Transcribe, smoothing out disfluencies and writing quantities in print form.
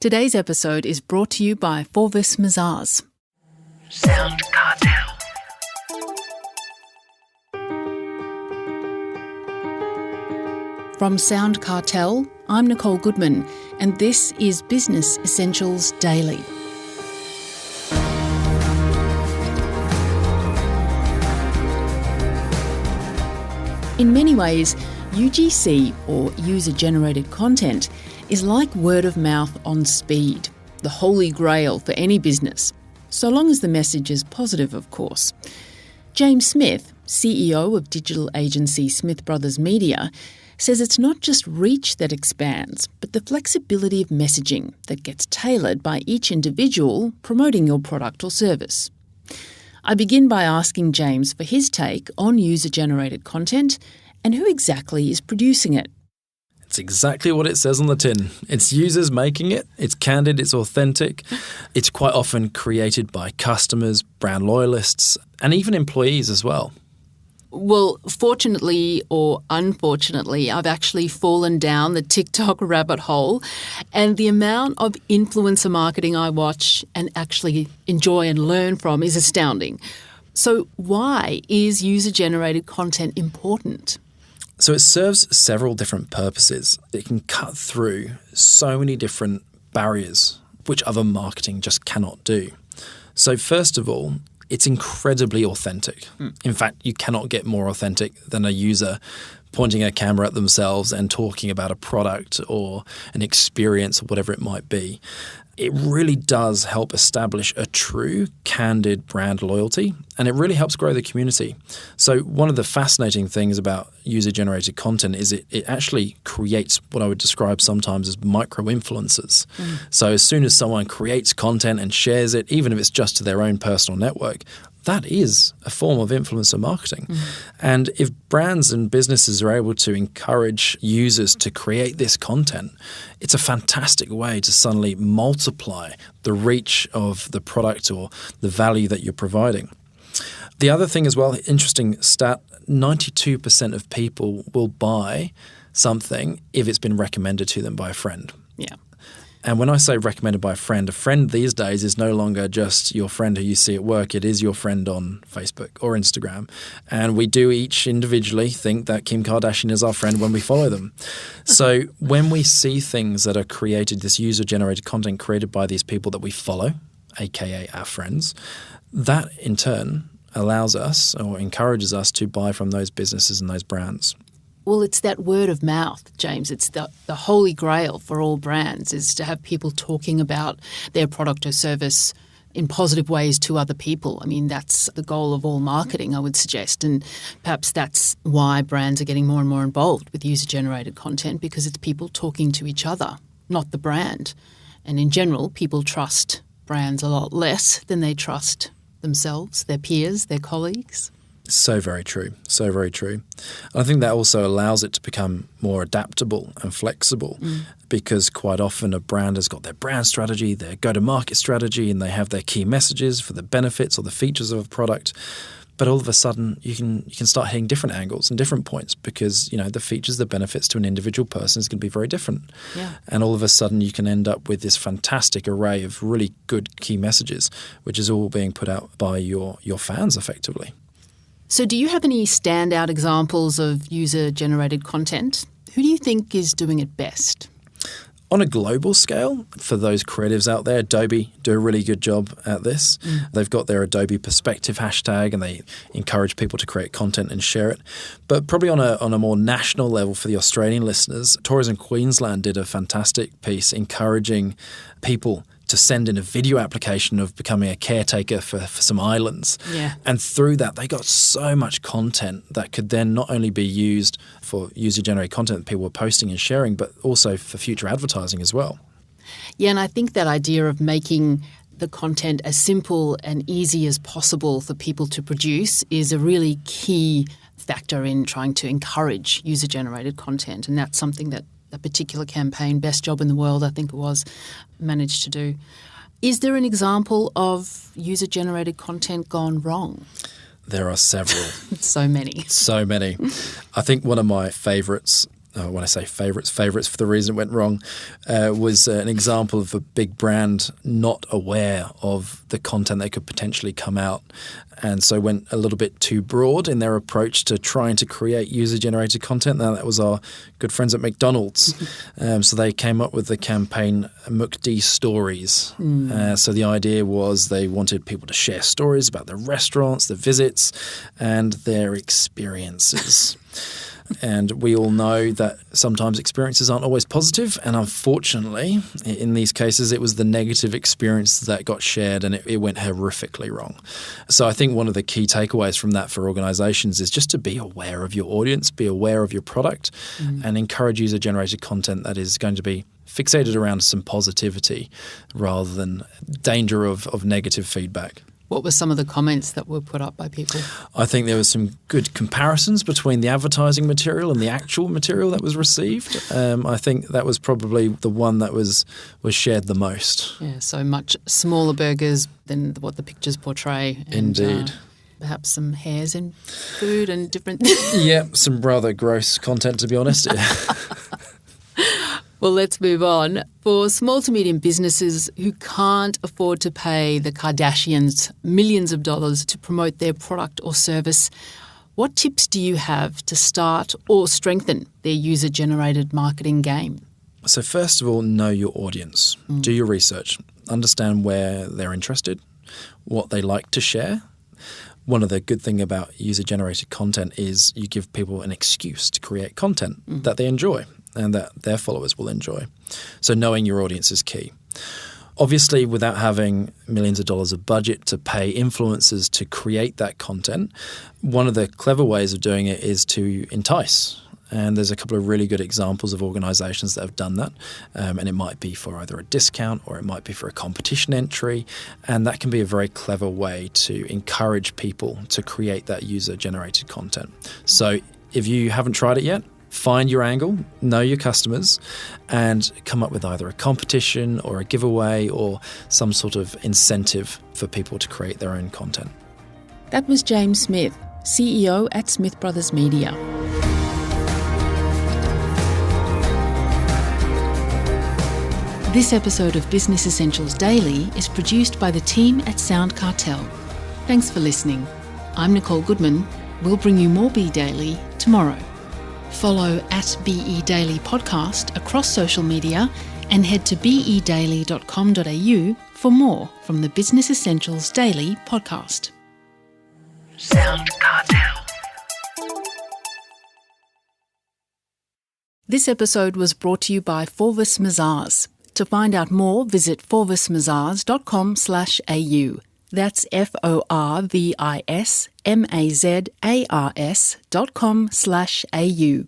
Today's episode is brought to you by Forvis Mazars. SoundCartel. From SoundCartel, I'm Nicole Goodman, and this is Business Essentials Daily. In many ways, UGC, or user-generated content, is like word of mouth on speed, the holy grail for any business, so long as the message is positive, of course. James Smith, CEO of digital agency Smith Brothers Media, says it's not just reach that expands, but the flexibility of messaging that gets tailored by each individual promoting your product or service. I begin by asking James for his take on user-generated content and who exactly is producing it. It's exactly what it says on the tin. It's users making it, it's candid, it's authentic. It's quite often created by customers, brand loyalists, and even employees as well. Well, fortunately or unfortunately, I've actually fallen down the TikTok rabbit hole, and the amount of influencer marketing I watch and actually enjoy and learn from is astounding. So why is user-generated content important? So it serves several different purposes. It can cut through so many different barriers which other marketing just cannot do. So first of all, it's incredibly authentic. In fact, you cannot get more authentic than a user pointing a camera at themselves and talking about a product or an experience or whatever it might be. It really does help establish a true, candid brand loyalty, and it really helps grow the community. So one of the fascinating things about user-generated content is it actually creates what I would describe sometimes as micro-influencers. So as soon as someone creates content and shares it, even if it's just to their own personal network, that is a form of influencer marketing. And if brands and businesses are able to encourage users to create this content, it's a fantastic way to suddenly multiply the reach of the product or the value that you're providing. The other thing as well, interesting stat, 92% of people will buy something if it's been recommended to them by a friend. Yeah. And when I say recommended by a friend these days is no longer just your friend who you see at work. It is your friend on Facebook or Instagram. And we do each individually think that Kim Kardashian is our friend when we follow them. So when we see things that are created, this user-generated content created by these people that we follow, aka our friends, that in turn allows us or encourages us to buy from those businesses and those brands. Well, it's that word of mouth, James. It's the holy grail for all brands is to have people talking about their product or service in positive ways to other people. I mean, that's the goal of all marketing, I would suggest. And perhaps that's why brands are getting more and more involved with user-generated content, because it's people talking to each other, not the brand. And in general, people trust brands a lot less than they trust themselves, their peers, their colleagues. So very true. So very true. I think that also allows it to become more adaptable and flexible because quite often a brand has got their brand strategy, their go-to-market strategy, and they have their key messages for the benefits or the features of a product. But all of a sudden, you can start hitting different angles and different points because, you know, the features, the benefits to an individual person is going to be very different. Yeah. And all of a sudden, you can end up with this fantastic array of really good key messages, which is all being put out by your fans effectively. So do you have any standout examples of user-generated content? Who do you think is doing it best? On a global scale, for those creatives out there, Adobe do a really good job at this. They've got their Adobe Perspective hashtag and they encourage people to create content and share it. But probably on a more national level for the Australian listeners, Tourism Queensland did a fantastic piece encouraging people to send in a video application of becoming a caretaker for some islands. Yeah. And through that, they got so much content that could then not only be used for user-generated content that people were posting and sharing, but also for future advertising as well. Yeah, and I think that idea of making the content as simple and easy as possible for people to produce is a really key factor in trying to encourage user-generated content. And that's something that a particular campaign, Best Job in the World, I think it was, managed to do. Is there an example of user-generated content gone wrong? There are several. So many. So many. I think one of my favourites when I say favourites for the reason it went wrong, was an example of a big brand not aware of the content that could potentially come out, and so went a little bit too broad in their approach to trying to create user-generated content. Now, that was our good friends at McDonald's. So they came up with the campaign McD Stories. So the idea was they wanted people to share stories about their restaurants, their visits, and their experiences. And we all know that sometimes experiences aren't always positive, and unfortunately, in these cases, it was the negative experience that got shared, and it went horrifically wrong. So I think one of the key takeaways from that for organisations is just to be aware of your audience, be aware of your product, and encourage user-generated content that is going to be fixated around some positivity rather than danger of negative feedback. What were some of the comments that were put up by people? I think there was some good comparisons between the advertising material and the actual material that was received. I think that was probably the one that was shared the most. Yeah, so much smaller burgers than what the pictures portray. And, indeed. Perhaps some hairs in food and different... Yeah, some rather gross content, to be honest. Well, let's move on. For small to medium businesses who can't afford to pay the Kardashians millions of dollars to promote their product or service, what tips do you have to start or strengthen their user-generated marketing game? So first of all, know your audience. Do your research. Understand where they're interested, what they like to share. One of the good things about user-generated content is you give people an excuse to create content that they enjoy and that their followers will enjoy. So knowing your audience is key. Obviously, without having millions of dollars of budget to pay influencers to create that content, one of the clever ways of doing it is to entice. And there's a couple of really good examples of organisations that have done that. And it might be for either a discount or it might be for a competition entry. And that can be a very clever way to encourage people to create that user-generated content. So if you haven't tried it yet, find your angle, know your customers, and come up with either a competition or a giveaway or some sort of incentive for people to create their own content. That was James Smith, CEO at Smith Brothers Media. This episode of Business Essentials Daily is produced by the team at SoundCartel. Thanks for listening. I'm Nicole Goodman. We'll bring you more Be Daily tomorrow. Follow at BE Daily Podcast across social media and head to bedaily.com.au for more from the Business Essentials Daily podcast. SoundCartel. This episode was brought to you by Forvis Mazars. To find out more, visit forvismazars.com/au. That's FORVISMAZARS.com/au.